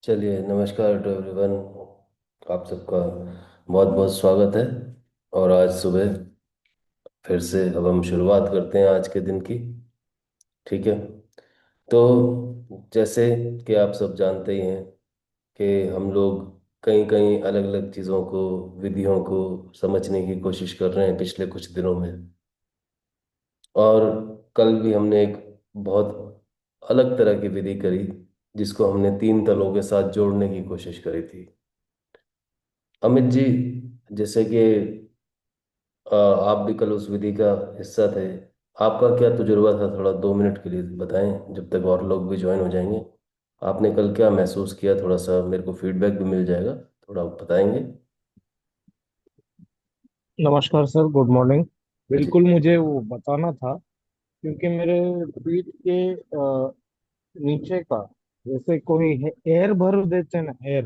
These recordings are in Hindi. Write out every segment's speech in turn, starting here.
चलिए, नमस्कार टू एवरीवन। आप सबका बहुत बहुत स्वागत है। और आज सुबह फिर से अब हम शुरुआत करते हैं आज के दिन की। ठीक है। तो जैसे कि आप सब जानते ही हैं कि हम लोग कई कई अलग अलग चीज़ों को, विधियों को समझने की कोशिश कर रहे हैं पिछले कुछ दिनों में। और कल भी हमने एक बहुत अलग तरह की विधि करी, जिसको हमने तीन तलों के साथ जोड़ने की कोशिश करी थी। अमित जी, जैसे कि आप भी कल उस विधि का हिस्सा थे। आपका क्या तजुर्बा था, थोड़ा 2 मिनट के लिए बताएं, जब तक और लोग भी ज्वाइन हो जाएंगे। आपने कल क्या महसूस किया, थोड़ा सा मेरे को फीडबैक भी मिल जाएगा, थोड़ा आप बताएंगे। नमस्कार सर, गुड मॉर्निंग। जी। बिल्कुल मुझे वो बताना था क्योंकि मेरे पीठ के नीचे का जैसे कोई एयर भर देते हैं ना, एयर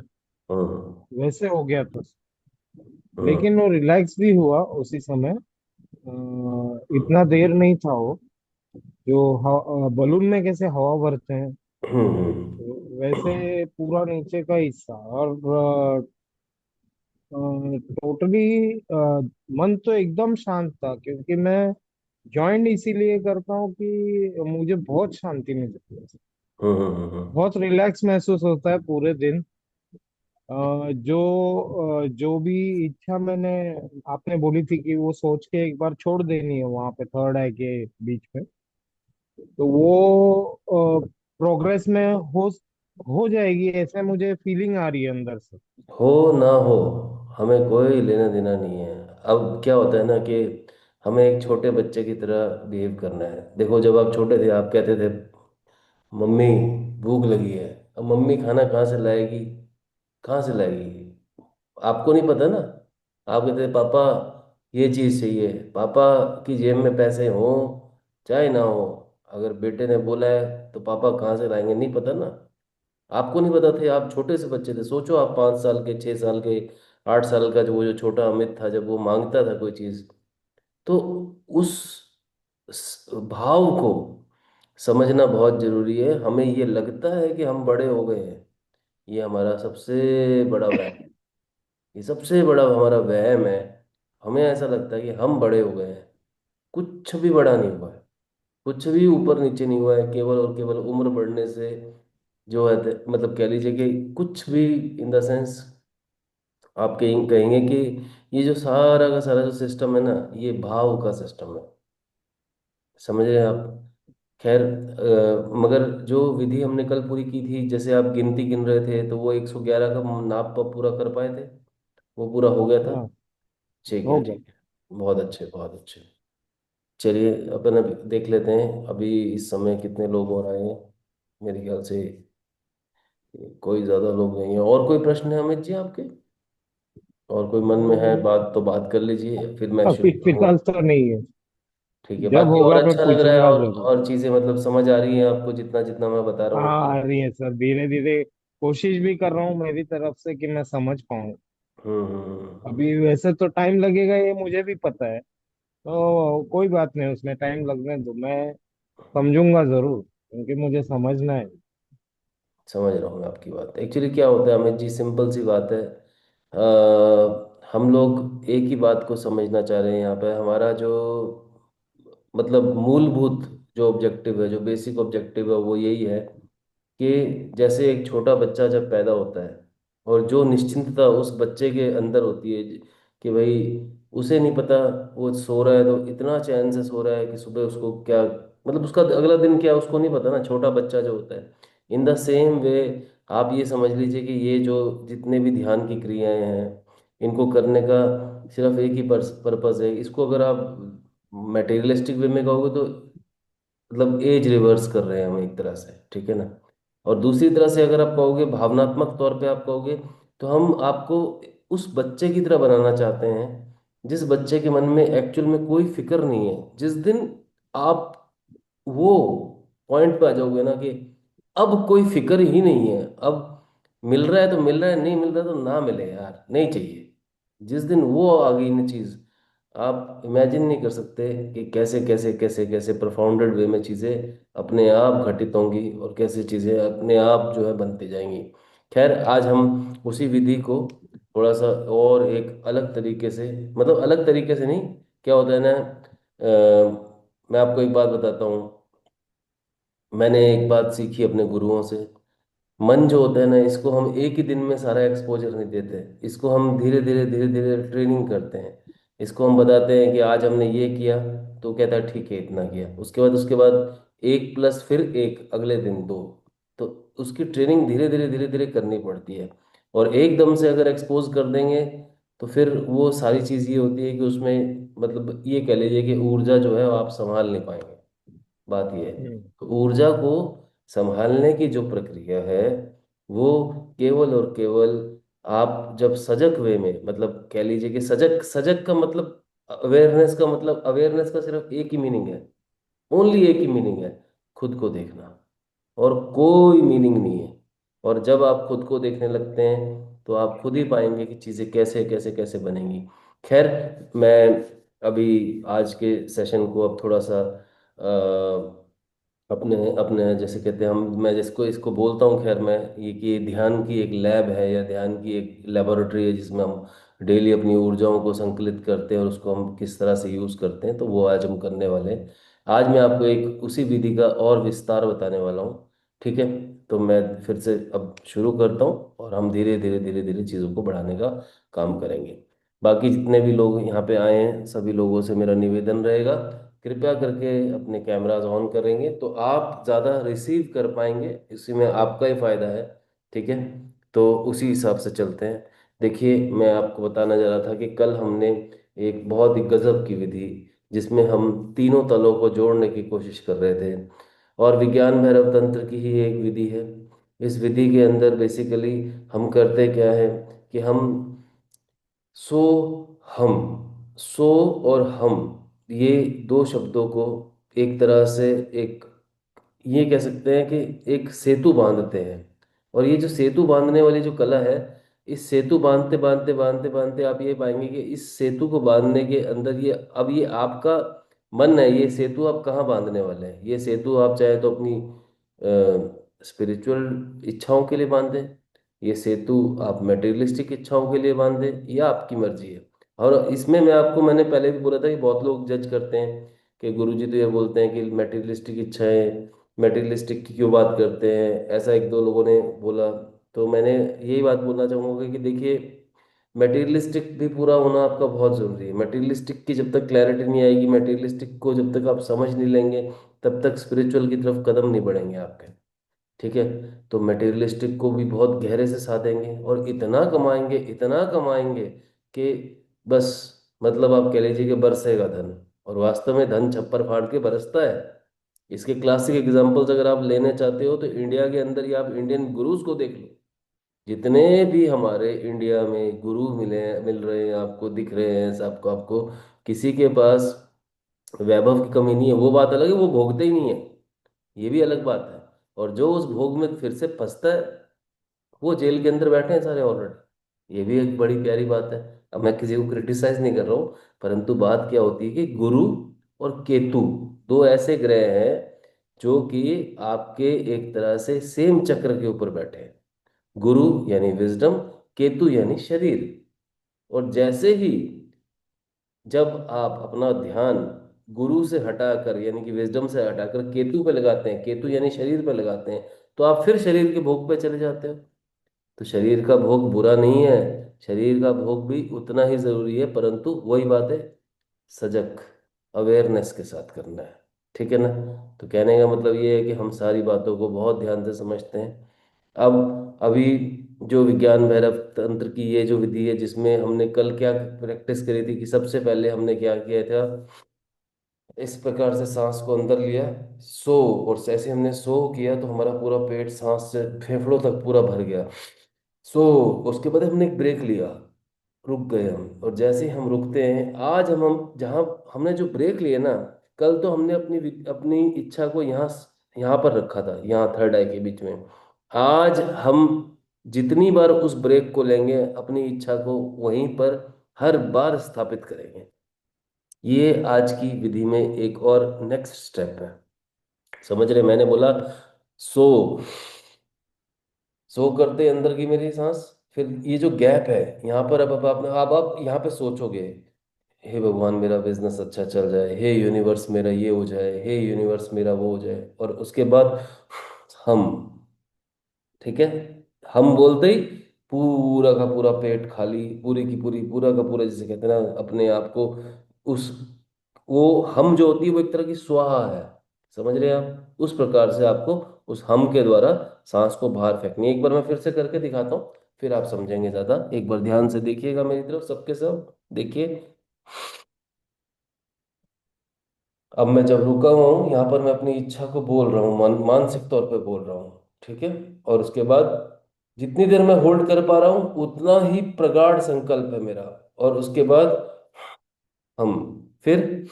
हम्म। वैसे हो गया था। हम्म। लेकिन वो रिलैक्स भी हुआ उसी समय। हम्म। इतना देर नहीं था वो। जो बलून में कैसे हवा भरते हैं, हम्म। तो वैसे पूरा नीचे का हिस्सा। और टोटली मन तो एकदम शांत था क्योंकि मैं ज्वाइन इसीलिए करता हूँ कि मुझे बहुत शांति मिलती है। हम्म। हम्म। बहुत रिलैक्स महसूस होता है पूरे दिन। जो भी इच्छा मैंने आपने बोली थी कि वो सोच के एक बार छोड़ देनी है वहां पे थर्ड आई के बीच में, तो वो प्रोग्रेस में हो जाएगी, ऐसे मुझे फीलिंग आ रही है अंदर से। हो ना हो, हमें कोई लेना देना नहीं है। अब क्या होता है ना कि हमें एक छोटे बच्चे की तरह बिहेव करना है। देखो, जब आप छोटे थे आप कहते थे, मम्मी भूख लगी है। अब मम्मी खाना कहाँ से लाएगी, कहाँ से लाएगी, आपको नहीं पता ना। आप कहते पापा ये चीज़ चाहिए, पापा की जेब में पैसे हों चाहे ना हो, अगर बेटे ने बोला है तो पापा कहाँ से लाएंगे, नहीं पता ना। आपको नहीं पता थे, आप छोटे से बच्चे थे। सोचो, आप 5 साल के, 6 साल के, 8 साल का, जो वो जो छोटा अमित था, जब वो मांगता था कोई चीज़, तो उस भाव को समझना बहुत जरूरी है। हमें ये लगता है कि हम बड़े हो गए हैं, ये हमारा सबसे बड़ा वहम, ये सबसे बड़ा हमारा वहम है। हमें ऐसा लगता है कि हम बड़े हो गए हैं। कुछ भी बड़ा नहीं हुआ है, कुछ भी ऊपर नीचे नहीं हुआ है, केवल और केवल उम्र बढ़ने से जो है, मतलब कह लीजिए कि कुछ भी, इन द सेंस आप कहेंगे कि ये जो सारा का सारा जो सिस्टम है ना, ये भाव का सिस्टम है। समझ रहे हैं आप। खैर, मगर जो विधि हमने कल पूरी की थी, जैसे आप गिनती गिन रहे थे, तो वो 111 का नाप आप पूरा कर पाए थे, वो पूरा हो गया था। हाँ, ठीक है, हो गया। ठीक है। बहुत अच्छे, बहुत अच्छे। चलिए, अपन अभी देख लेते हैं अभी इस समय कितने लोग और आए हैं। मेरे ख्याल से कोई ज़्यादा लोग नहीं है। और कोई प्रश्न है अमित जी आपके, और कोई मन में है बात तो बात कर लीजिए, फिर मैं शुरू करूँगा। फिलहाल तो नहीं है। ठीक है, जब बाकी और होगा मैं अच्छा लग रहा है, पूछूंगा जरूर। और चीज़ें मतलब समझ आ रही हैं आपको, जितना जितना मैं बता रहा हूँ। हाँ, आ रही है सर, धीरे धीरे कोशिश भी कर रहा हूँ मेरी तरफ से कि मैं समझ पाऊँ। अभी वैसे तो टाइम लगेगा, ये मुझे भी पता है। तो कोई बात नहीं, उसमें टाइम लगने दो, मैं समझूंगा जरूर क्योंकि मुझे समझना है। समझ रहा हूँ मैं आपकी बात। एक्चुअली क्या होता है अमित जी, सिंपल सी बात है। हम लोग एक ही बात को समझना चाह रहे हैं यहाँ पे। हमारा जो मतलब मूलभूत जो ऑब्जेक्टिव है, जो बेसिक ऑब्जेक्टिव है, वो यही है कि जैसे एक छोटा बच्चा जब पैदा होता है, और जो निश्चिंतता उस बच्चे के अंदर होती है कि भाई उसे नहीं पता, वो सो रहा है तो इतना चैन से सो रहा है कि सुबह उसको क्या, मतलब उसका अगला दिन क्या है, उसको नहीं पता ना, छोटा बच्चा जो होता है। इन द सेम वे, आप ये समझ लीजिए कि ये जो जितने भी ध्यान की क्रियाएं हैं, इनको करने का सिर्फ एक ही पर्पस है। इसको अगर आप मटेरियलिस्टिक वे में कहोगे तो मतलब एज रिवर्स कर रहे हैं हम एक तरह से, ठीक है ना। और दूसरी तरह से अगर आप कहोगे, भावनात्मक तौर पे आप कहोगे, तो हम आपको उस बच्चे की तरह बनाना चाहते हैं जिस बच्चे के मन में एक्चुअल में कोई फिक्र नहीं है। जिस दिन आप वो पॉइंट पे आ जाओगे ना कि अब कोई फिक्र ही नहीं है, अब मिल रहा है तो मिल रहा है, नहीं मिल रहा तो ना मिले यार, नहीं चाहिए, जिस दिन वो आ गई ना चीज, आप इमेजिन नहीं कर सकते कि कैसे कैसे कैसे कैसे प्रोफाउंडेड वे में चीजें अपने आप घटित होंगी और कैसे चीजें अपने आप जो है बनती जाएंगी। खैर, आज हम उसी विधि को थोड़ा सा और एक अलग तरीके से, मतलब अलग तरीके से नहीं, क्या होता है ना, मैं आपको एक बात बताता हूँ। मैंने एक बात सीखी अपने गुरुओं से। मन जो होता है ना, इसको हम एक ही दिन में सारा एक्सपोजर नहीं देते। इसको हम धीरे धीरे धीरे धीरे ट्रेनिंग करते हैं। इसको हम बताते हैं कि आज हमने ये किया, तो कहता है ठीक है इतना किया। उसके बाद एक प्लस फिर एक, अगले दिन दो। तो उसकी ट्रेनिंग धीरे धीरे धीरे धीरे करनी पड़ती है। और एकदम से अगर एक्सपोज कर देंगे, तो फिर वो सारी चीज़ ये होती है कि उसमें, मतलब ये कह लीजिए कि ऊर्जा जो है वो आप संभाल नहीं पाएंगे। बात यह है। हम्म। तो ऊर्जा को संभालने की जो प्रक्रिया है, वो केवल और केवल आप जब सजग वे में, मतलब कह लीजिए कि सजग, सजग का मतलब अवेयरनेस का, मतलब अवेयरनेस का सिर्फ एक ही मीनिंग है, ओनली एक ही मीनिंग है, खुद को देखना। और कोई मीनिंग नहीं है। और जब आप खुद को देखने लगते हैं, तो आप खुद ही पाएंगे कि चीज़ें कैसे कैसे कैसे बनेंगी। खैर, मैं अभी आज के सेशन को अब थोड़ा सा अपने अपने जैसे कहते हैं हम, मैं जिसको इसको बोलता हूँ, खैर मैं ये कि ये ध्यान की एक लैब है या ध्यान की एक लेबोरेटरी है, जिसमें हम डेली अपनी ऊर्जाओं को संकलित करते हैं और उसको हम किस तरह से यूज़ करते हैं, तो वो आज हम करने वाले हैं। आज मैं आपको एक उसी विधि का और विस्तार बताने वाला हूँ। ठीक है, तो मैं फिर से अब शुरू करता हूँ, और हम धीरे धीरे धीरे धीरे चीज़ों को बढ़ाने का काम करेंगे। बाकी जितने भी लोग यहाँ पे आए हैं, सभी लोगों से मेरा निवेदन रहेगा, कृपया करके अपने कैमराज ऑन करेंगे तो आप ज़्यादा रिसीव कर पाएंगे, इसी में आपका ही फायदा है। ठीक है, तो उसी हिसाब से चलते हैं। देखिए, मैं आपको बताना जा रहा था कि कल हमने एक बहुत ही गजब की विधि, जिसमें हम तीनों तलों को जोड़ने की कोशिश कर रहे थे, और विज्ञान भैरव तंत्र की ही एक विधि है। इस विधि के अंदर बेसिकली हम करते क्या है कि हम सो हम सो और हम, ये दो शब्दों को एक तरह से, एक ये कह सकते हैं कि एक सेतु बांधते हैं। और ये जो सेतु बांधने वाली जो कला है, इस सेतु बांधते बांधते बांधते बांधते आप ये पाएंगे कि इस सेतु को बांधने के अंदर ये, अब ये आपका मन है, ये सेतु आप कहाँ बांधने वाले हैं। ये सेतु आप चाहे तो अपनी स्पिरिचुअल इच्छाओं के लिए बांधें, ये सेतु आप मटेरियलिस्टिक इच्छाओं के लिए बांधें, यह आपकी मर्जी है। और इसमें मैंने पहले भी बोला था कि बहुत लोग जज करते हैं कि गुरुजी तो ये बोलते हैं कि मटेरियलिस्टिक इच्छाएं, मटेरियलिस्टिक की क्यों बात करते हैं, ऐसा एक दो लोगों ने बोला। तो मैंने यही बात बोलना चाहूँगा कि देखिए, मटेरियलिस्टिक भी पूरा होना आपका बहुत ज़रूरी है। मटेरियलिस्टिक की जब तक क्लैरिटी नहीं आएगी, मटेरियलिस्टिक को जब तक आप समझ नहीं लेंगे, तब तक स्पिरिचुअल की तरफ कदम नहीं बढ़ेंगे आपके। ठीक है, तो मटेरियलिस्टिक को भी बहुत गहरे से साधेंगे, और इतना कमाएंगे, इतना कमाएंगे कि बस, मतलब आप कह लीजिए कि बरसेगा धन। और वास्तव में धन छप्पर फाड़ के बरसता है। इसके क्लासिक एग्जांपल्स अगर आप लेने चाहते हो, तो इंडिया के अंदर ही आप इंडियन गुरुज को देख लो। जितने भी हमारे इंडिया में गुरु मिल रहे हैं, आपको दिख रहे हैं सबको, आपको किसी के पास वैभव की कमी नहीं है। वो बात अलग है, वो भोगते ही नहीं है, ये भी अलग बात है। और जो उस भोग में फिर से फंसता है, वो जेल के अंदर बैठे हैं सारे ऑलरेडी। ये भी एक बड़ी प्यारी बात है। अब मैं किसी को क्रिटिसाइज नहीं कर रहा हूँ, परंतु बात क्या होती है कि गुरु और केतु, दो ऐसे ग्रह हैं जो कि आपके एक तरह से सेम चक्र के ऊपर बैठे हैं। गुरु यानी विजडम, केतु यानी शरीर। और जैसे ही जब आप अपना ध्यान गुरु से हटाकर, यानी कि विजडम से हटाकर केतु पे लगाते हैं, केतु यानी शरीर पे लगाते हैं, तो आप फिर शरीर के भोग पे चले जाते हो। तो शरीर का भोग बुरा नहीं है, शरीर का भोग भी उतना ही जरूरी है, परंतु वही बात है, सजग, अवेयरनेस के साथ करना है। ठीक है ना। तो कहने का मतलब ये है कि हम सारी बातों को बहुत ध्यान से समझते हैं। अब अभी जो विज्ञान भैरव तंत्र की ये जो विधि है, जिसमें हमने कल क्या प्रैक्टिस करी थी कि सबसे पहले हमने क्या किया था, इस प्रकार से सांस को अंदर लिया, सो, और जैसे हमने सो किया तो हमारा पूरा पेट सांस से फेफड़ों तक पूरा भर गया। सो, उसके बाद हमने एक ब्रेक लिया, रुक गए हम। और जैसे ही हम रुकते हैं, आज हम जहाँ हमने जो ब्रेक लिए ना, कल तो हमने अपनी इच्छा को यहाँ पर रखा था, यहाँ थर्ड आई के बीच में। आज हम जितनी बार उस ब्रेक को लेंगे, अपनी इच्छा को वहीं पर हर बार स्थापित करेंगे। ये आज की विधि में एक और नेक्स्ट स्टेप है। समझ रहे, मैंने बोला सो, सो करते अंदर की मेरी सांस, फिर ये जो गैप है यहाँ पर, अब आप यहाँ पे सोचोगे, हे भगवान मेरा बिजनेस अच्छा चल जाए, हे यूनिवर्स मेरा ये हो जाए, हे यूनिवर्स मेरा वो हो जाए, और उसके बाद हम, ठीक है, हम बोलते ही पूरा का पूरा पेट खाली, पूरी की पूरी, पूरा का पूरा, जिसे कहते हैं ना अपने आप को, उस, वो हम जो होती है वो एक तरह की स्वाहा है, समझ रहे हैं आप, उस प्रकार से आपको उस हम के द्वारा सांस को बाहर फेंकनी है। एक बार मैं फिर से करके दिखाता हूँ, फिर आप समझेंगे ज्यादा। एक बार ध्यान से देखिएगा मेरी तरफ, सबके सब देखिए। अब मैं जब रुका हुआ हूँ यहाँ पर, मैं अपनी इच्छा को बोल रहा हूँ, मानसिक तौर पे बोल रहा हूँ, ठीक है। और उसके बाद जितनी देर मैं होल्ड कर पा रहा हूँ उतना ही प्रगाढ़ संकल्प है मेरा। और उसके बाद हम, फिर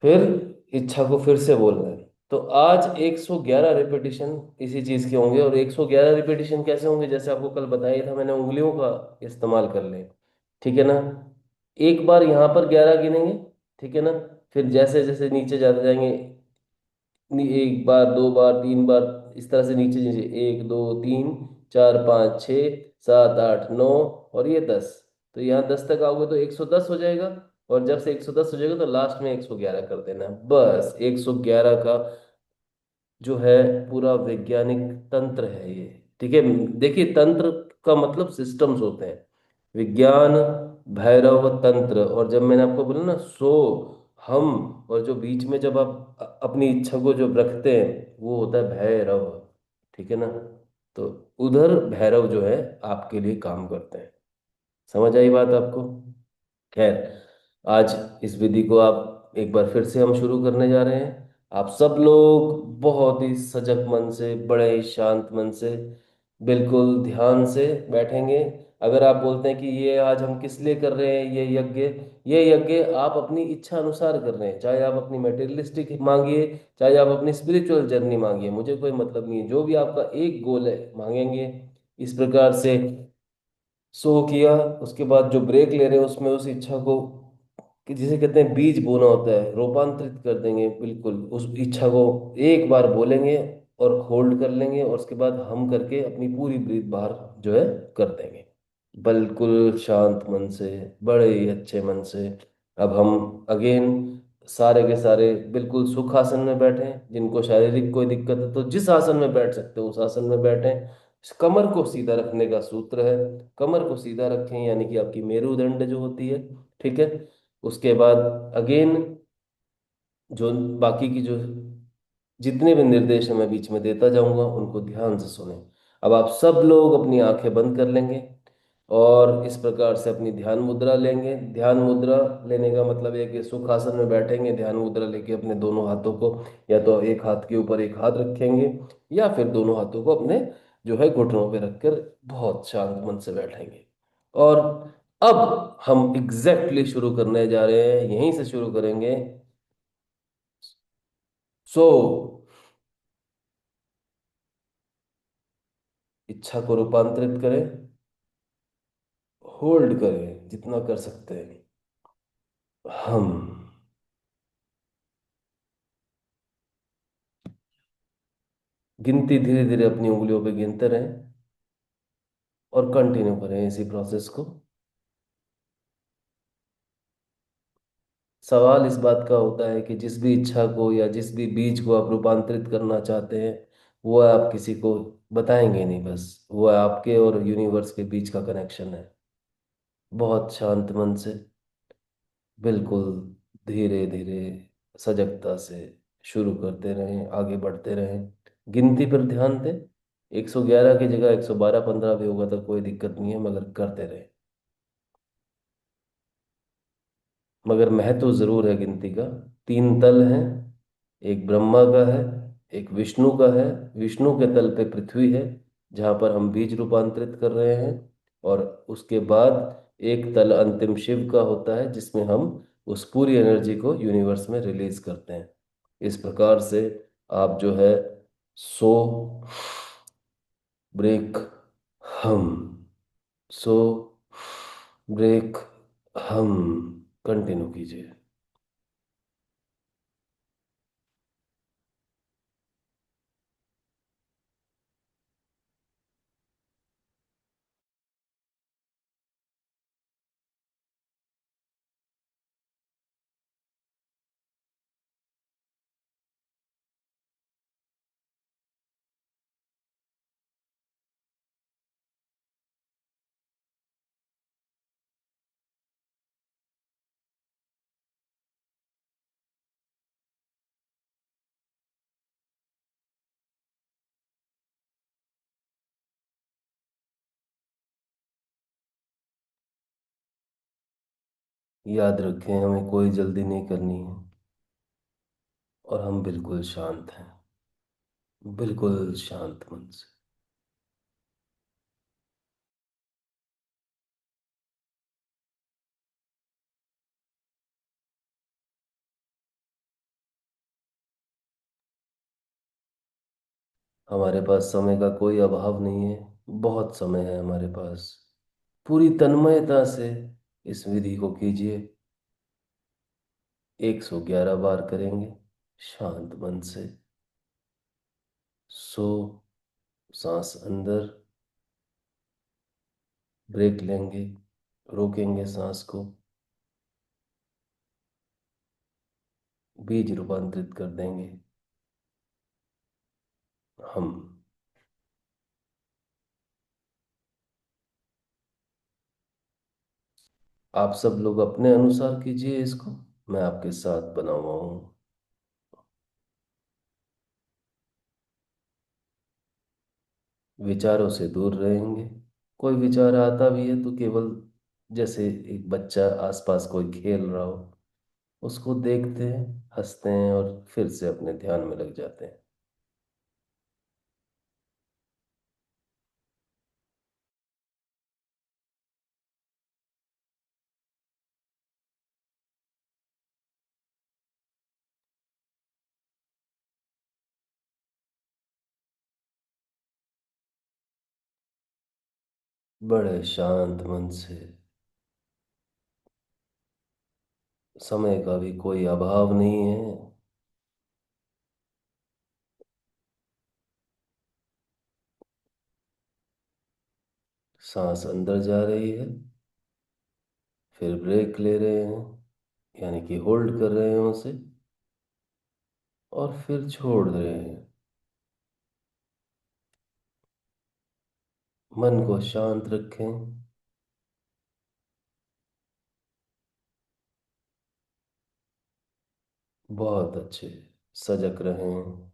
फिर इच्छा को फिर से बोल रहे हैं। तो आज 111 रिपीटिशन इसी चीज के होंगे। और 111 रिपीटिशन कैसे होंगे, जैसे आपको कल बताया था मैंने, उंगलियों का इस्तेमाल कर लें, ठीक है ना। एक बार यहाँ पर 11 गिनेंगे, ठीक है ना। फिर जैसे जैसे नीचे जाते जाएंगे, एक बार, दो बार, तीन बार, इस तरह से नीचे नीचे, एक दो तीन चार पाँच छ सात आठ नौ, और ये 10। तो यहाँ 10 तक आओगे तो 110 हो जाएगा। और जब से 110 हो जाएगा तो लास्ट में 111 कर देना, बस 111 का जो है पूरा वैज्ञानिक तंत्र है ये, ठीक है। देखिए, तंत्र का मतलब सिस्टम्स होते हैं, विज्ञान, भैरव, तंत्र। और जब मैंने आपको बोला ना सो, हम, और जो बीच में जब आप अपनी इच्छा को जब रखते हैं वो होता है भैरव, ठीक है ना। तो उधर भैरव जो है आपके लिए काम करते हैं। समझ आई बात आपको? खैर, आज इस विधि को आप एक बार फिर से हम शुरू करने जा रहे हैं। आप सब लोग बहुत ही सजग मन से, बड़े ही शांत मन से, बिल्कुल ध्यान से बैठेंगे। अगर आप बोलते हैं कि ये आज हम किस लिए कर रहे हैं ये यज्ञ, ये यज्ञ आप अपनी इच्छा अनुसार कर रहे हैं, चाहे आप अपनी मेटेरियलिस्टिक मांगिए, चाहे आप अपनी स्पिरिचुअल जर्नी मांगिए, मुझे कोई मतलब नहीं है, जो भी आपका एक गोल है मांगेंगे इस प्रकार से। सो किया, उसके बाद जो ब्रेक ले रहे हैं उसमें उस इच्छा को, कि जिसे कहते हैं बीज बोना होता है, रूपांतरित कर देंगे बिल्कुल उस इच्छा को। एक बार बोलेंगे और होल्ड कर लेंगे, और उसके बाद हम करके अपनी पूरी ब्रीथ बाहर जो है कर देंगे, बिल्कुल शांत मन से, बड़े ही अच्छे मन से। अब हम अगेन सारे के सारे बिल्कुल सुख आसन में बैठें, जिनको शारीरिक कोई दिक्कत है तो जिस आसन में बैठ सकते हो उस आसन में बैठें। कमर को सीधा रखने का सूत्र है, कमर को सीधा रखें, यानी कि आपकी मेरुदंड जो होती है, ठीक है। उसके बाद अगेन जो बाकी की जो जितने भी निर्देश मैं बीच में देता जाऊंगा उनको ध्यान से सुने। अब आप सब लोग अपनी आंखें बंद कर लेंगे और इस प्रकार से अपनी ध्यान मुद्रा लेंगे। ध्यान मुद्रा लेने का मतलब है कि सुखासन में बैठेंगे, ध्यान मुद्रा लेके अपने दोनों हाथों को या तो एक हाथ के ऊपर एक हाथ रखेंगे, या फिर दोनों हाथों को अपने जो है घुटनों पे रखकर बहुत शांत मन से बैठेंगे। और अब हम एग्जैक्टली शुरू करने जा रहे हैं, यहीं से शुरू करेंगे। सो इच्छा को रूपांतरित करें, होल्ड करें जितना कर सकते हैं, हम गिनती धीरे धीरे अपनी उंगलियों पे गिनते रहें और कंटिन्यू करें इसी प्रोसेस को। सवाल इस बात का होता है कि जिस भी इच्छा को या जिस भी बीज को आप रूपांतरित करना चाहते हैं वो आप किसी को बताएंगे नहीं, बस वो आपके और यूनिवर्स के बीच का कनेक्शन है। बहुत शांत मन से, बिल्कुल धीरे धीरे, सजगता से शुरू करते रहें, आगे बढ़ते रहें। गिनती पर ध्यान दें, 111 की जगह 112 15 भी होगा तो कोई दिक्कत नहीं है, मगर करते रहें। मगर महत्व जरूर है गिनती का। तीन तल हैं, एक ब्रह्मा का है, एक विष्णु का है, विष्णु के तल पे पृथ्वी है जहाँ पर हम बीज रूपांतरित कर रहे हैं, और उसके बाद एक तल अंतिम शिव का होता है जिसमें हम उस पूरी एनर्जी को यूनिवर्स में रिलीज करते हैं। इस प्रकार से आप जो है सो, ब्रेक, हम, सो, ब्रेक, हम, कंटिन्यू कीजिए। याद रखें, हमें कोई जल्दी नहीं करनी है, और हम बिल्कुल शांत हैं, बिल्कुल शांत मन से। हमारे पास समय का कोई अभाव नहीं है, बहुत समय है हमारे पास। पूरी तन्मयता से इस विधि को कीजिए। 111 बार करेंगे शांत मन से। सो, सांस अंदर, ब्रेक लेंगे, रोकेंगे सांस को, बीज रूपांतरित कर देंगे हम। आप सब लोग अपने अनुसार कीजिए इसको, मैं आपके साथ बना हुआ हूँ। विचारों से दूर रहेंगे। कोई विचार आता भी है तो केवल जैसे एक बच्चा आसपास कोई खेल रहा हो, उसको देखते हैं, हंसते हैं और फिर से अपने ध्यान में लग जाते हैं। बड़े शांत मन से। समय का भी कोई अभाव नहीं है। सांस अंदर जा रही है, फिर ब्रेक ले रहे हैं, यानी कि होल्ड कर रहे हैं उसे, और फिर छोड़ रहे हैं। मन को शांत रखें। बहुत अच्छे। सजग रहें,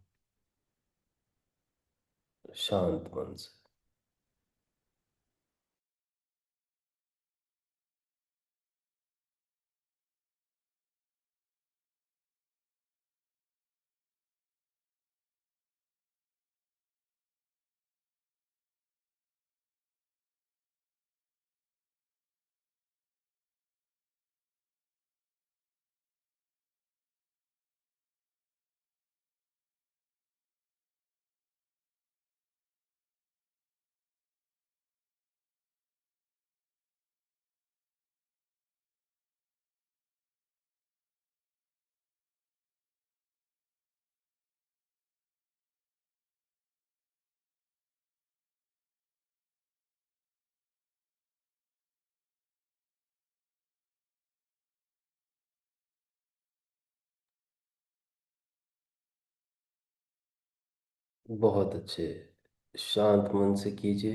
शांत मन से। बहुत अच्छे। शांत मन से कीजिए।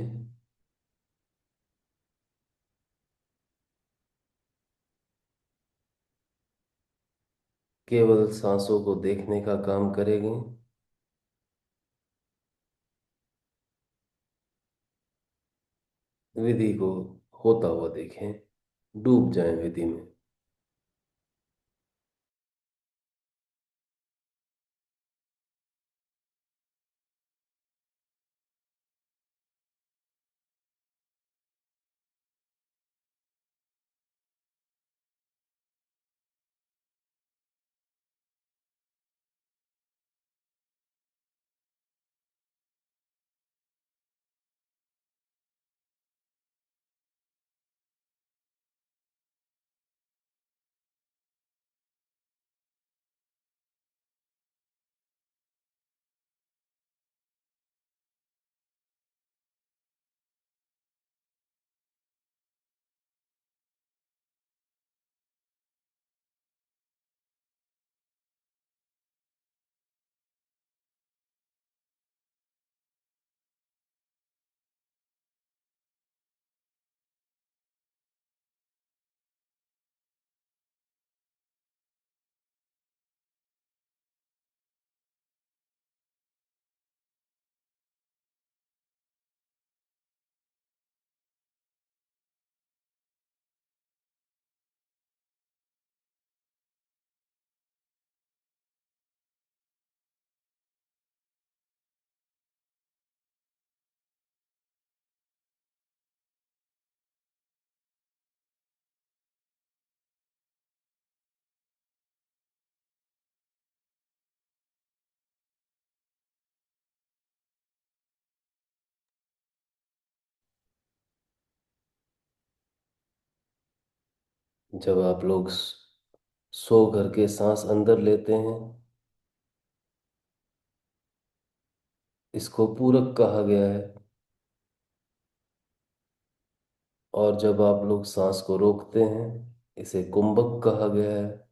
केवल सांसों को देखने का काम करेंगे। विधि को होता हुआ देखें, डूब जाएं विधि में। जब आप लोग सो करके सांस अंदर लेते हैं, इसको पूरक कहा गया है। और जब आप लोग सांस को रोकते हैं, इसे कुंभक कहा गया है।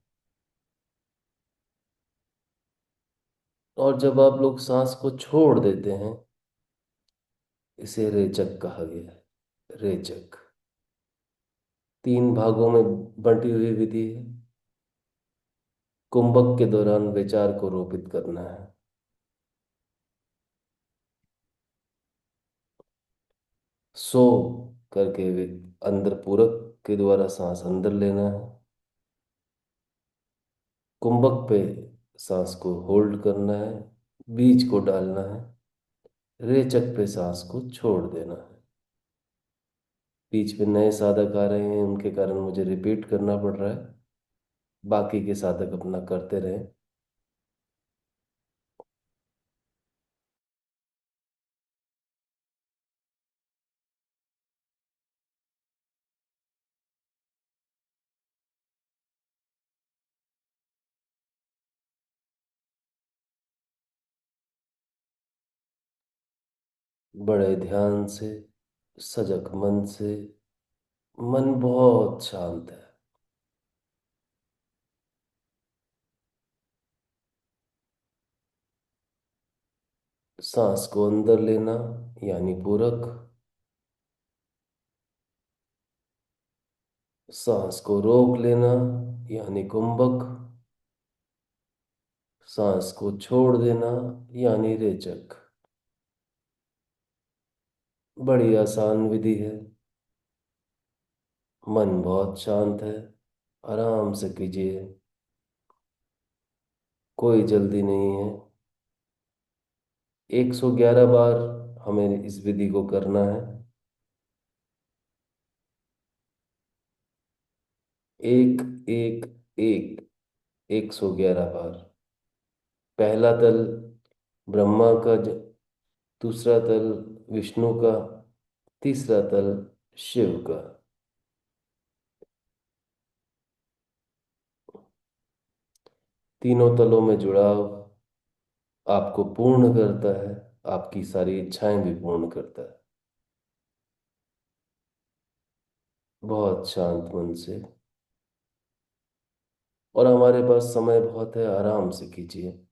और जब आप लोग सांस को छोड़ देते हैं, इसे रेचक कहा गया है। रेचक। 3 भागों में बंटी हुई विधि है। कुंभक के दौरान विचार को रोपित करना है। सो करके अंदर पूरक के द्वारा सांस अंदर लेना है। कुंभक पे सांस को होल्ड करना है, बीज को डालना है। रेचक पे सांस को छोड़ देना है। बीच में नए साधक आ रहे हैं, उनके कारण मुझे रिपीट करना पड़ रहा है। बाकी के साधक अपना करते रहे। बड़े ध्यान से, सजग मन से। मन बहुत शांत है। सांस को अंदर लेना यानी पूरक। सांस को रोक लेना यानी कुंभक। सांस को छोड़ देना यानी रेचक। बड़ी आसान विधि है। मन बहुत शांत है। आराम से कीजिए। कोई जल्दी नहीं है। 111 बार हमें इस विधि को करना है। एक, एक, एक, 111 बार। पहला तल ब्रह्मा का, दूसरा तल विष्णु का, तीसरा तल शिव का। तीनों तलों में जुड़ाव आपको पूर्ण करता है। आपकी सारी इच्छाएं भी पूर्ण करता है। बहुत शांत मन से। और हमारे पास समय बहुत है, आराम से कीजिए।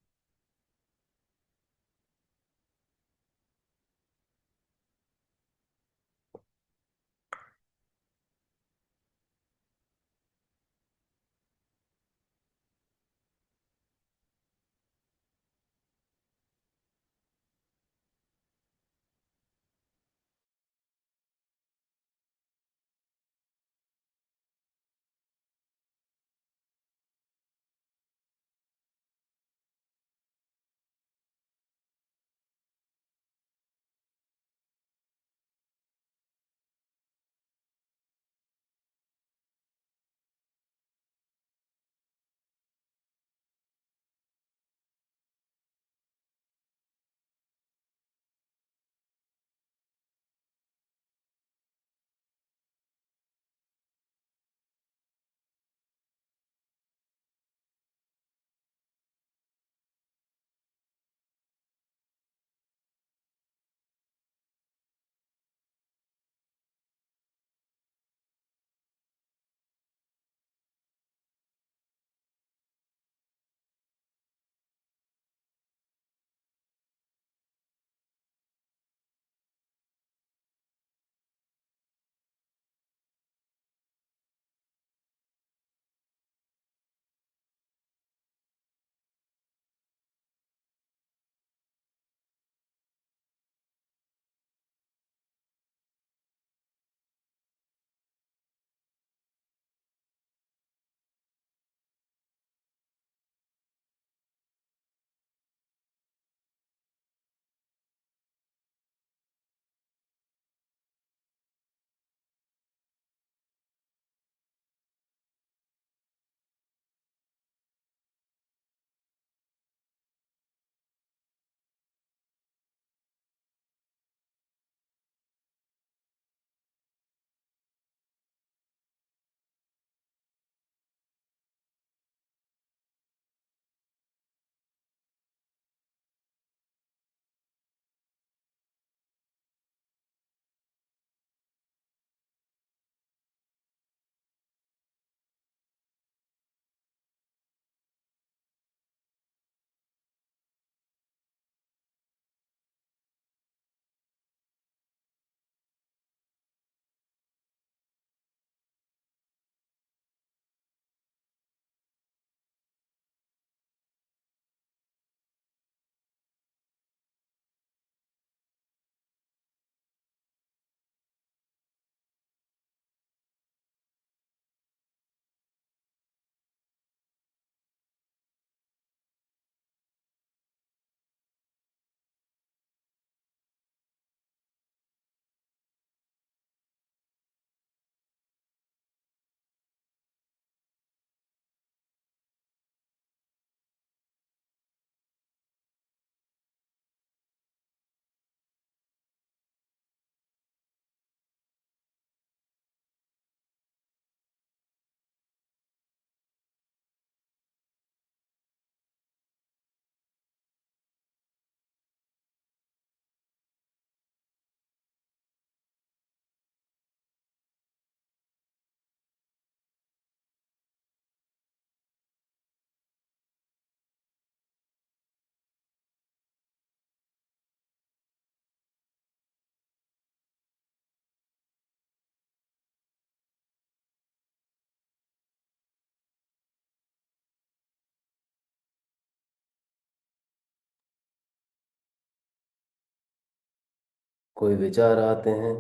कोई विचार आते हैं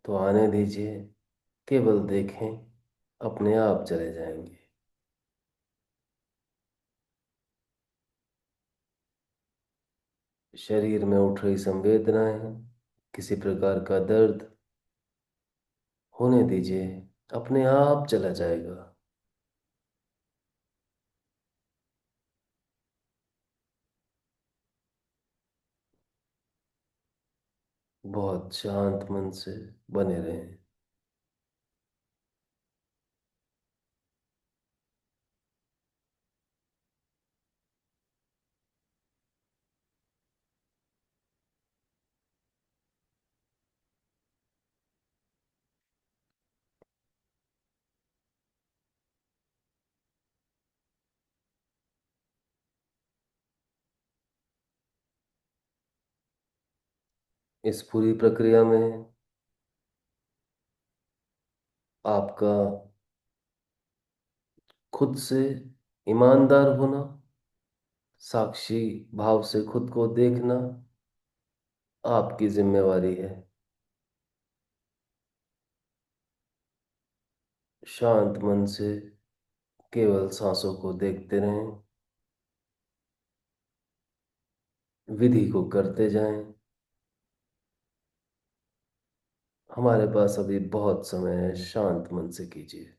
तो आने दीजिए, केवल देखें, अपने आप चले जाएंगे। शरीर में उठ रही संवेदनाएं, किसी प्रकार का दर्द, होने दीजिए, अपने आप चला जाएगा। बहुत शांत मन से बने रहें। इस पूरी प्रक्रिया में आपका खुद से ईमानदार होना, साक्षी भाव से खुद को देखना आपकी जिम्मेवारी है। शांत मन से केवल सांसों को देखते रहें, विधि को करते जाएं। हमारे पास अभी बहुत समय है, शांत मन से कीजिए।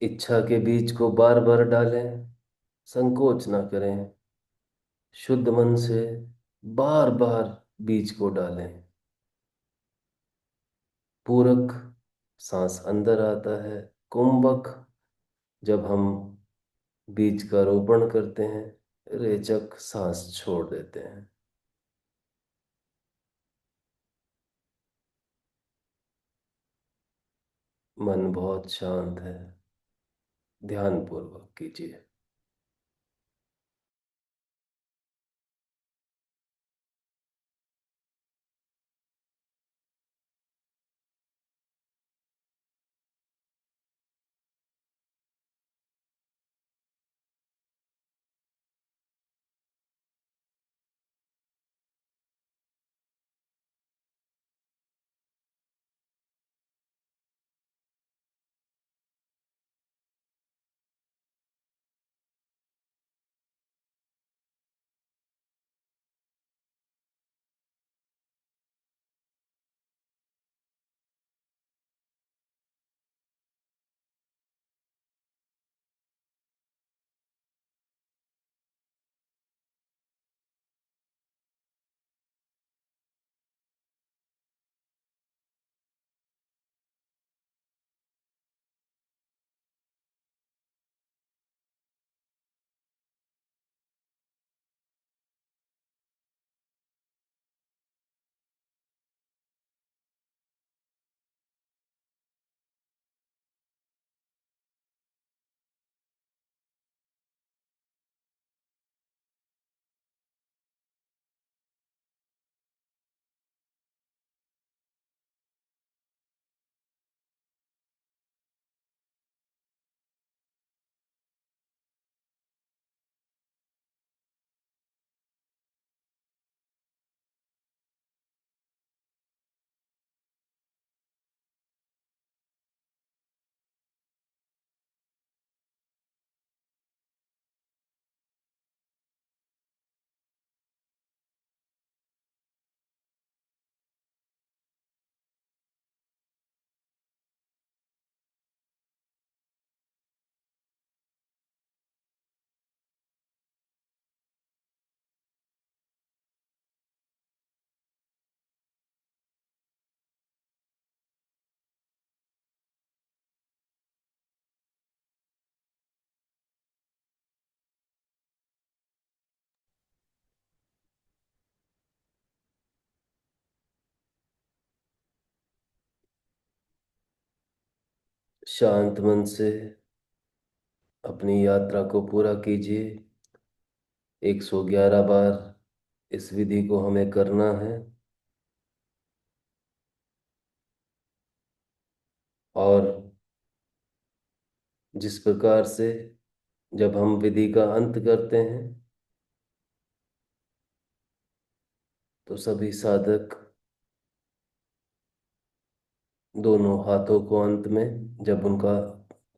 इच्छा के बीज को बार बार डालें, संकोच ना करें। शुद्ध मन से बार बार बीज को डालें। पूरक, सांस अंदर आता है। कुंभक, जब हम बीज का रोपण करते हैं। रेचक, सांस छोड़ देते हैं। मन बहुत शांत है, ध्यान पूर्वक कीजिए। शांत मन से अपनी यात्रा को पूरा कीजिए। 111 बार इस विधि को हमें करना है। और जिस प्रकार से जब हम विधि का अंत करते हैं तो सभी साधक दोनों हाथों को अंत में, जब उनका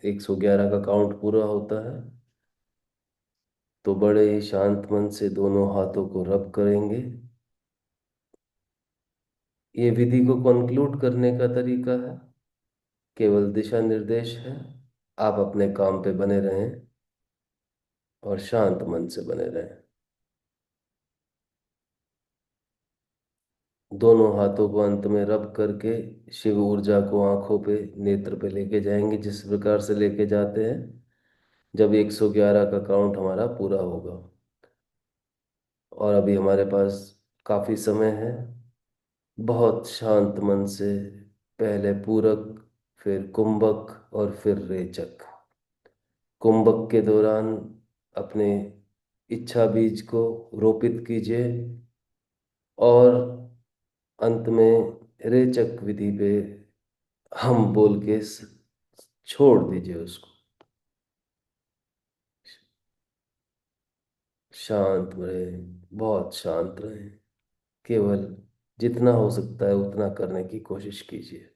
111 का काउंट पूरा होता है, तो बड़े ही शांत मन से दोनों हाथों को रब करेंगे। ये विधि को कंक्लूड करने का तरीका है, केवल दिशा निर्देश है। आप अपने काम पे बने रहें और शांत मन से बने रहें। दोनों हाथों को अंत में रब करके शिव ऊर्जा को आंखों पे, नेत्र पे लेके जाएंगे, जिस प्रकार से लेके जाते हैं जब 111 का काउंट हमारा पूरा होगा। और अभी हमारे पास काफी समय है। बहुत शांत मन से पहले पूरक, फिर कुंभक और फिर रेचक। कुंभक के दौरान अपने इच्छा बीज को रोपित कीजिए और अंत में रेचक विधि पे हम बोल के छोड़ दीजिए उसको। शांत रहे, बहुत शांत रहे। केवल जितना हो सकता है उतना करने की कोशिश कीजिए।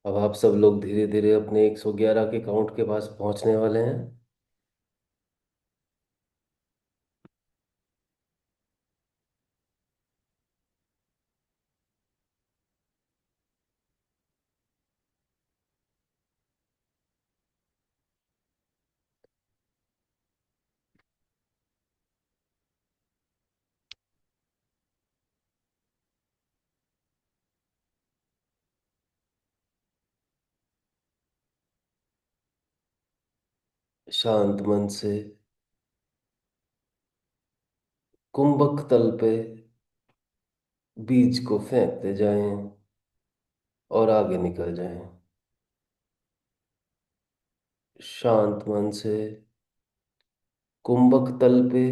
अब आप सब लोग धीरे धीरे अपने 111 के काउंट के पास पहुंचने वाले हैं। शांत मन से कुंभक तल पे बीज को फेंकते जाएं और आगे निकल जाएं। शांत मन से कुंभक तल पे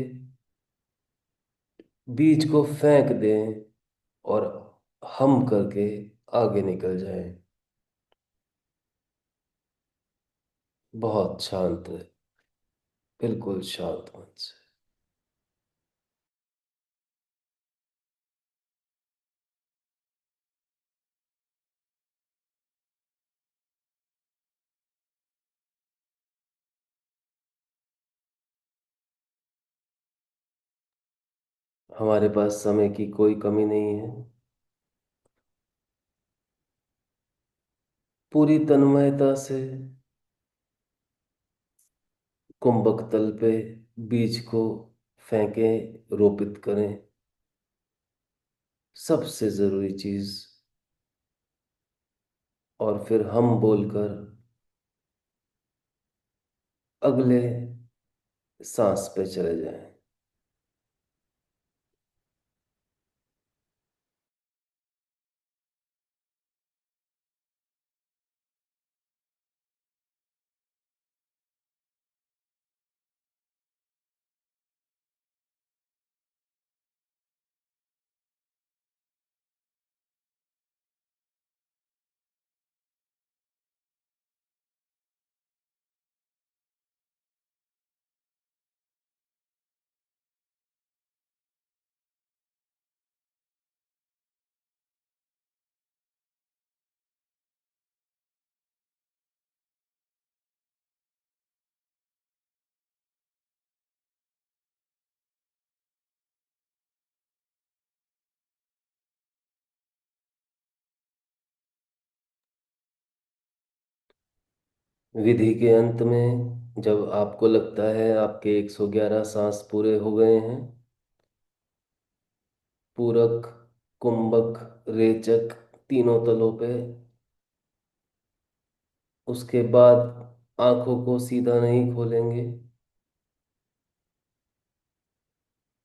बीज को फेंक दें और हम करके आगे निकल जाएं। बहुत शांत है, बिल्कुल शांत मन से। हमारे पास समय की कोई कमी नहीं है। पूरी तन्मयता से कुंभक तल पे बीज को फेंकें, रोपित करें। सबसे जरूरी चीज, और फिर हम बोलकर अगले सांस पे चले जाएं। विधि के अंत में जब आपको लगता है आपके 111 सांस पूरे हो गए हैं, पूरक, कुंभक, रेचक, तीनों तलों पे, उसके बाद आंखों को सीधा नहीं खोलेंगे।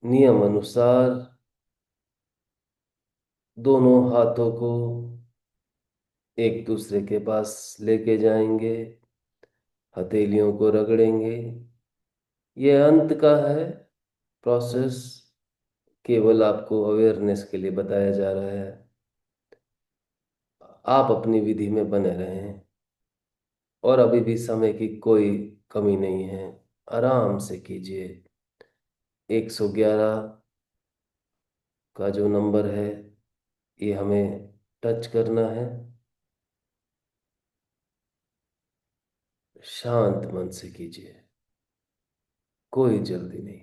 नियम अनुसार दोनों हाथों को एक दूसरे के पास लेके जाएंगे, हथेलियों को रगड़ेंगे। ये अंत का है प्रोसेस, केवल आपको अवेयरनेस के लिए बताया जा रहा है। आप अपनी विधि में बने रहें और अभी भी समय की कोई कमी नहीं है। आराम से कीजिए। 111 का जो नंबर है, ये हमें टच करना है। शांत मन से कीजिए, कोई जल्दी नहीं।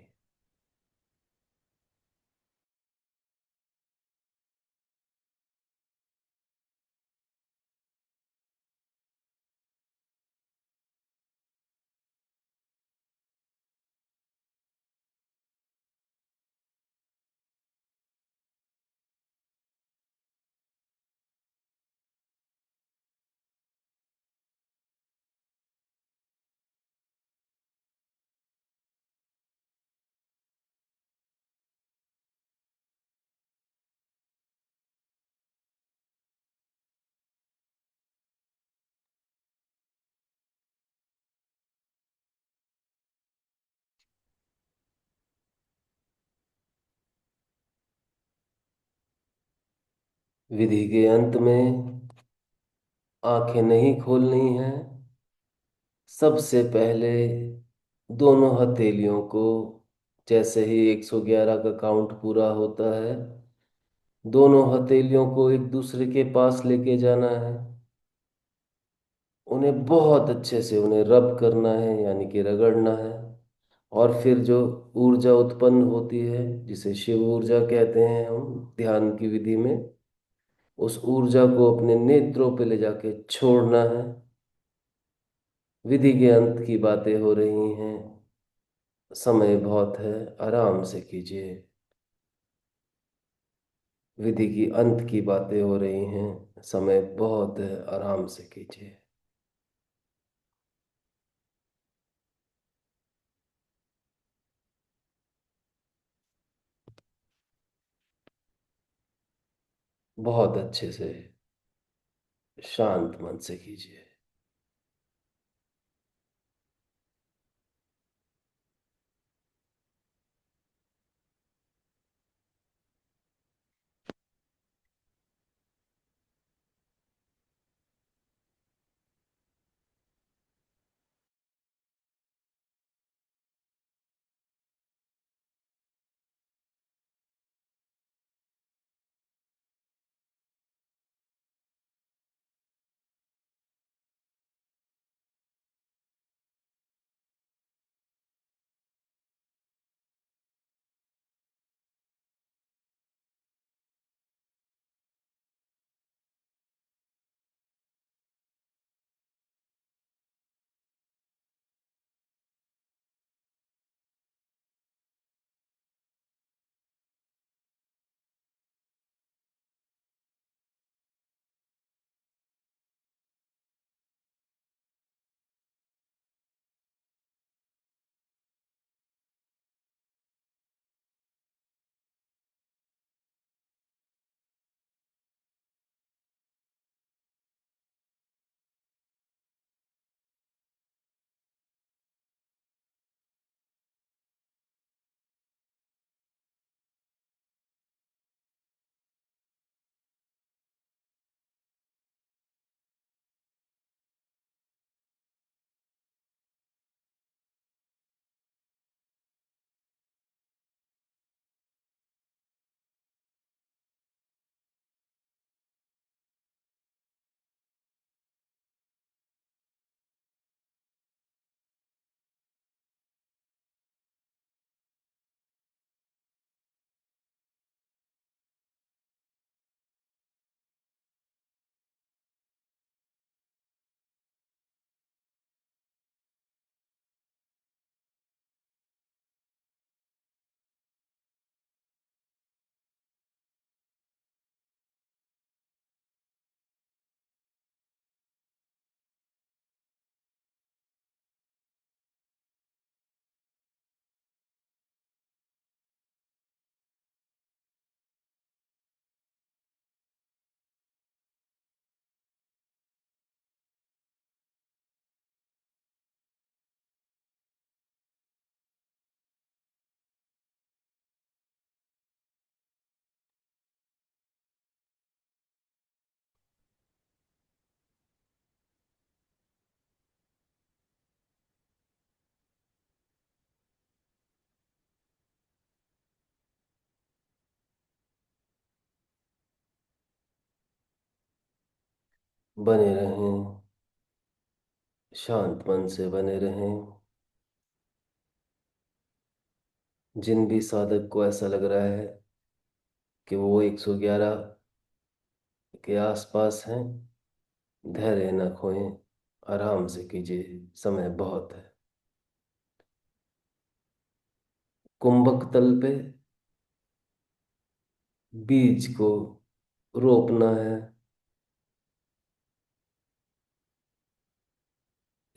विधि के अंत में आंखें नहीं खोलनी है। सबसे पहले दोनों हथेलियों को, जैसे ही 111 का काउंट पूरा होता है, दोनों हथेलियों को एक दूसरे के पास लेके जाना है। उन्हें बहुत अच्छे से उन्हें रब करना है, यानी कि रगड़ना है। और फिर जो ऊर्जा उत्पन्न होती है, जिसे शिव ऊर्जा कहते हैं हम ध्यान की विधि में, उस ऊर्जा को अपने नेत्रों पे ले जाके छोड़ना है। विधि के अंत की बातें हो रही हैं, समय बहुत है, आराम से कीजिए। विधि की अंत की बातें हो रही हैं, समय बहुत है, आराम से कीजिए। बहुत अच्छे से शांत मन से कीजिए। बने रहें, शांत मन से बने रहें। जिन भी साधक को ऐसा लग रहा है कि वो 111 के आसपास हैं, धैर्य न खोएं, आराम से कीजिए, समय बहुत है। कुंभक तल पे बीज को रोपना है।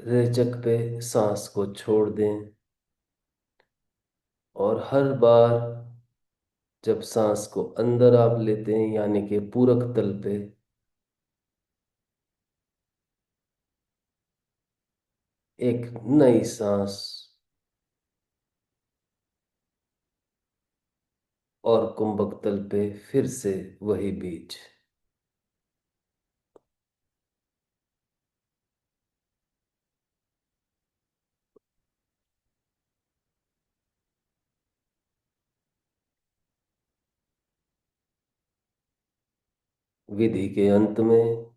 रेचक पे सांस को छोड़ दें, और हर बार जब सांस को अंदर आप लेते हैं, यानी कि पूरक तल पे, एक नई सांस, और कुंभक तल पे फिर से वही बीज। विधि के अंत में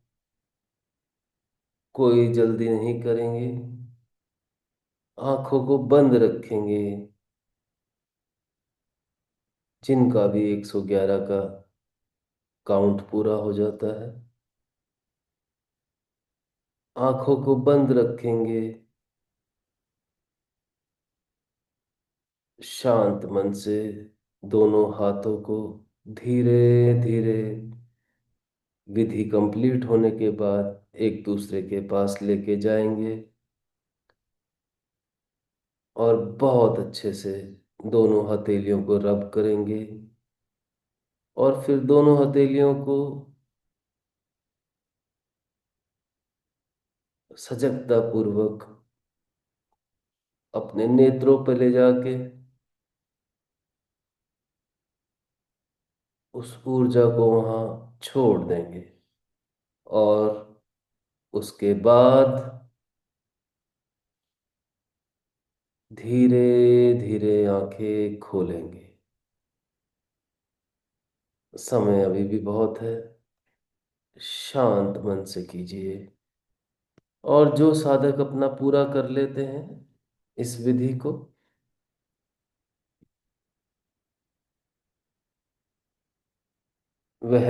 कोई जल्दी नहीं करेंगे, आंखों को बंद रखेंगे। जिनका भी 111 का काउंट पूरा हो जाता है, आंखों को बंद रखेंगे, शांत मन से दोनों हाथों को धीरे धीरे विधि कंप्लीट होने के बाद एक दूसरे के पास लेके जाएंगे और बहुत अच्छे से दोनों हथेलियों को रब करेंगे और फिर दोनों हथेलियों को सजगता पूर्वक अपने नेत्रों पर ले जाके उस ऊर्जा को वहां छोड़ देंगे। और उसके बाद धीरे धीरे आंखें खोलेंगे। समय अभी भी बहुत है, शांत मन से कीजिए। और जो साधक अपना पूरा कर लेते हैं इस विधि को, वह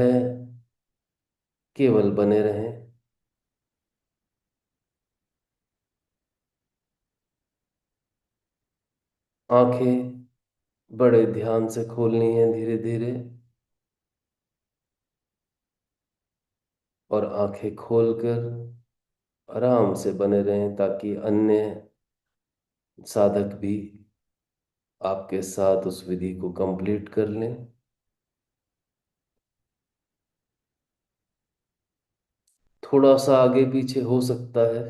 केवल बने रहें। आंखें बड़े ध्यान से खोलनी है धीरे धीरे, और आंखें खोलकर आराम से बने रहें ताकि अन्य साधक भी आपके साथ उस विधि को कंप्लीट कर लें। थोड़ा सा आगे पीछे हो सकता है।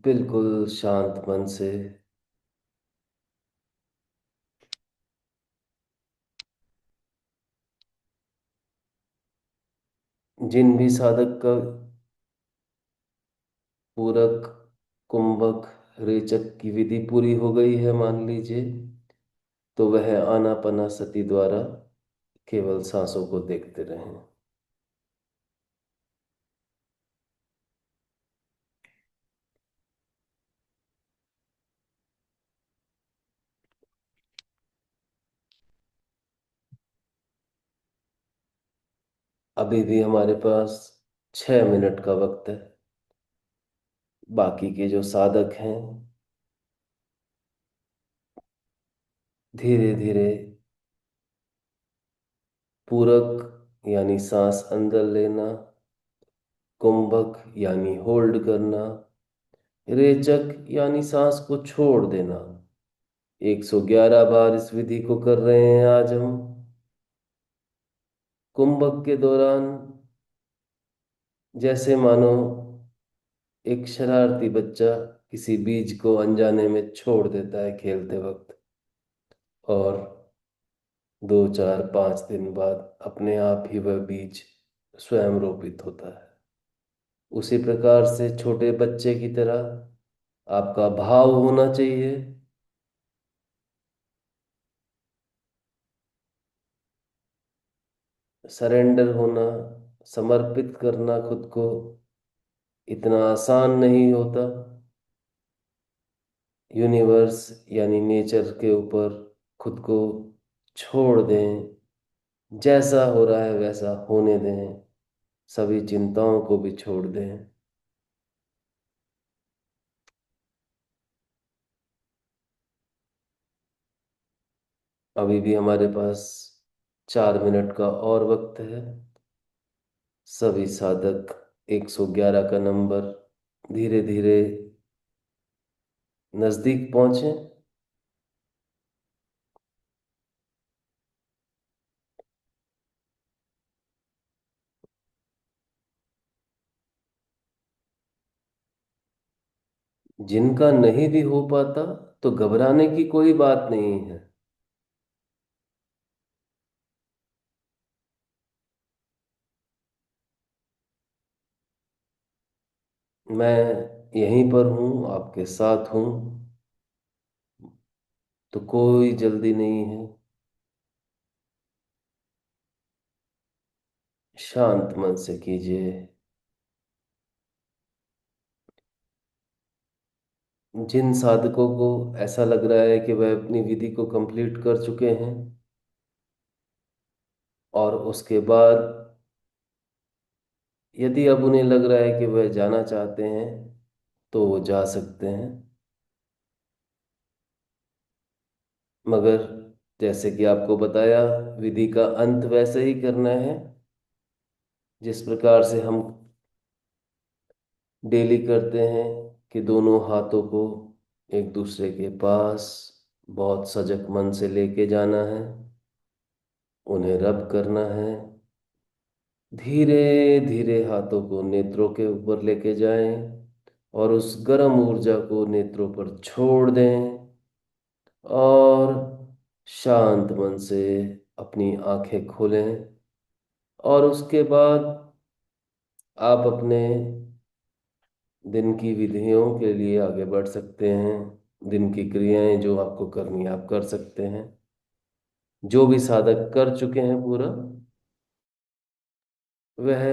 बिल्कुल शांत मन से जिन भी साधक का पूरक, कुंभक, रेचक की विधि पूरी हो गई है मान लीजिए, तो वह आनापाना सती द्वारा केवल सांसों को देखते रहें। अभी भी हमारे पास 6 मिनट का वक्त है। बाकी के जो साधक हैं धीरे धीरे पूरक यानी सांस अंदर लेना, कुंभक यानी होल्ड करना, रेचक यानी सांस को छोड़ देना, 111 बार इस विधि को कर रहे हैं आज हम। कुंभक के दौरान जैसे मानो एक शरारती बच्चा किसी बीज को अनजाने में छोड़ देता है खेलते वक्त, और 2 4 5 दिन बाद अपने आप ही वह बीज स्वयं रोपित होता है। उसी प्रकार से छोटे बच्चे की तरह आपका भाव होना चाहिए, सरेंडर होना, समर्पित करना खुद को इतना आसान नहीं होता। यूनिवर्स यानी नेचर के ऊपर खुद को छोड़ दें, जैसा हो रहा है वैसा होने दें, सभी चिंताओं को भी छोड़ दें। अभी भी हमारे पास 4 मिनट का और वक्त है। सभी साधक 111 का नंबर धीरे धीरे नजदीक पहुंचे। जिनका नहीं भी हो पाता तो घबराने की कोई बात नहीं है। मैं यहीं पर हूँ, आपके साथ हूँ, तो कोई जल्दी नहीं है। शांत मन से कीजिए। जिन साधकों को ऐसा लग रहा है कि वह अपनी विधि को कंप्लीट कर चुके हैं और उसके बाद यदि अब उन्हें लग रहा है कि वह जाना चाहते हैं तो वो जा सकते हैं। मगर जैसे कि आपको बताया, विधि का अंत वैसे ही करना है जिस प्रकार से हम डेली करते हैं, कि दोनों हाथों को एक दूसरे के पास बहुत सजग मन से लेके जाना है, उन्हें रब करना है। धीरे धीरे हाथों को नेत्रों के ऊपर लेके जाएं और उस गर्म ऊर्जा को नेत्रों पर छोड़ दें और शांत मन से अपनी आंखें खोलें। और उसके बाद आप अपने दिन की विधियों के लिए आगे बढ़ सकते हैं। दिन की क्रियाएं जो आपको करनी है आप कर सकते हैं। जो भी साधक कर चुके हैं पूरा, वह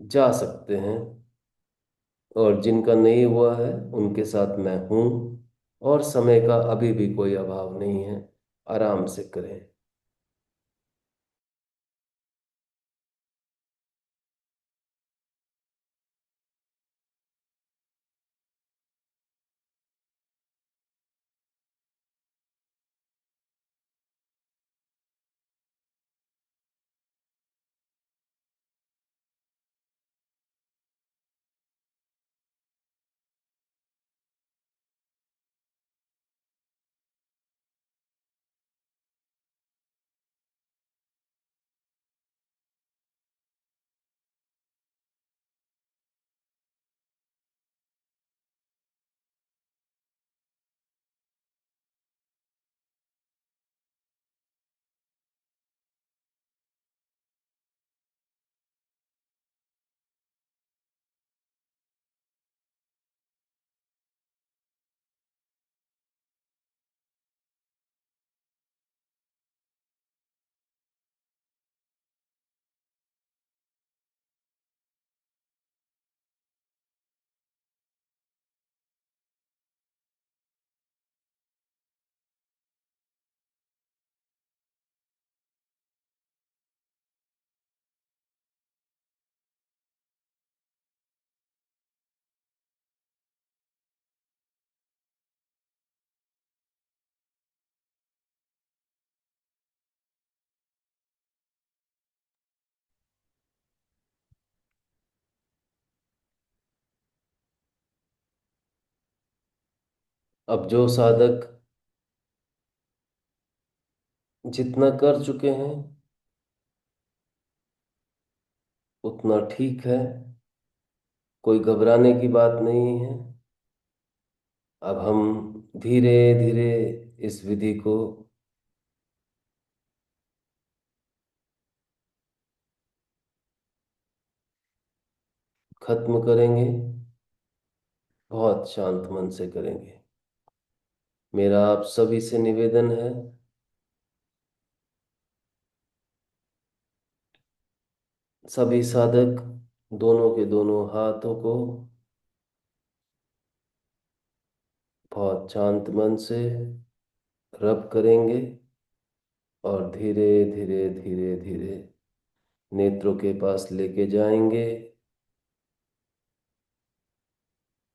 जा सकते हैं। और जिनका नहीं हुआ है उनके साथ मैं हूँ। और समय का अभी भी कोई अभाव नहीं है, आराम से करें। अब जो साधक जितना कर चुके हैं उतना ठीक है, कोई घबराने की बात नहीं है। अब हम धीरे धीरे इस विधि को खत्म करेंगे। बहुत शांत मन से करेंगे। मेरा आप सभी से निवेदन है, सभी साधक दोनों के दोनों हाथों को बहुत शांत मन से रब करेंगे और धीरे धीरे धीरे धीरे नेत्रों के पास लेके जाएंगे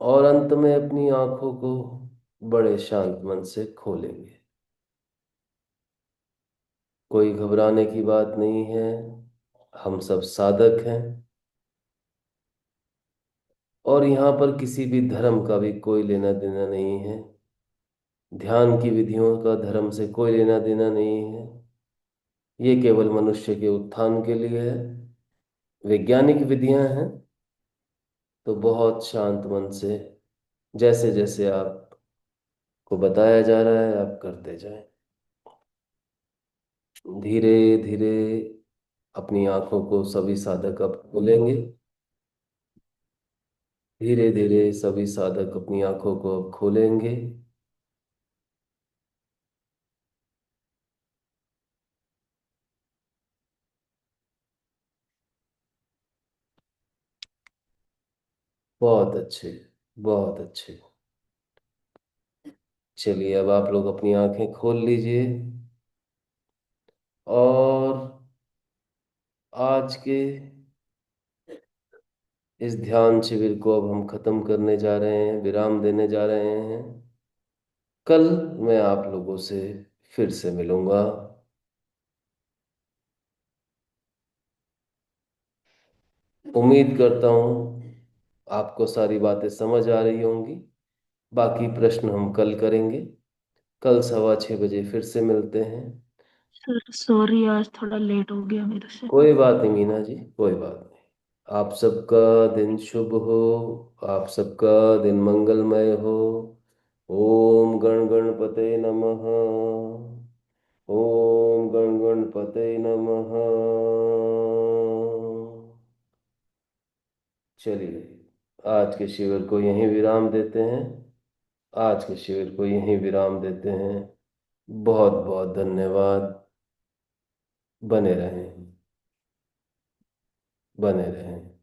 और अंत में अपनी आंखों को बड़े शांत मन से खोलेंगे। कोई घबराने की बात नहीं है। हम सब साधक हैं और यहाँ पर किसी भी धर्म का भी कोई लेना देना नहीं है। ध्यान की विधियों का धर्म से कोई लेना देना नहीं है। ये केवल मनुष्य के उत्थान के लिए है। वैज्ञानिक विधियां हैं तो बहुत शांत मन से जैसे जैसे आपको बताया जा रहा है आप करते जाएं। धीरे धीरे अपनी आंखों को सभी साधक अब खोलेंगे। धीरे धीरे सभी साधक अपनी आंखों को अब खोलेंगे। बहुत अच्छे, बहुत अच्छे। चलिए अब आप लोग अपनी आंखें खोल लीजिए, और आज के इस ध्यान शिविर को अब हम खत्म करने जा रहे हैं, विराम देने जा रहे हैं। कल मैं आप लोगों से फिर से मिलूंगा। उम्मीद करता हूँ आपको सारी बातें समझ आ रही होंगी। बाकी प्रश्न हम कल करेंगे। कल 6:15 बजे फिर से मिलते हैं। सर सॉरी, आज थोड़ा लेट हो गया मेरे से। कोई बात नहीं मीना जी, कोई बात नहीं। आप सबका दिन शुभ हो, आप सबका दिन मंगलमय हो। ओम गण गणपते नमः। ओम गण गणपते नमः। चलिए आज के शिविर को यहीं विराम देते हैं। आज के शिविर को यहीं विराम देते हैं। बहुत बहुत धन्यवाद। बने रहें, बने रहें।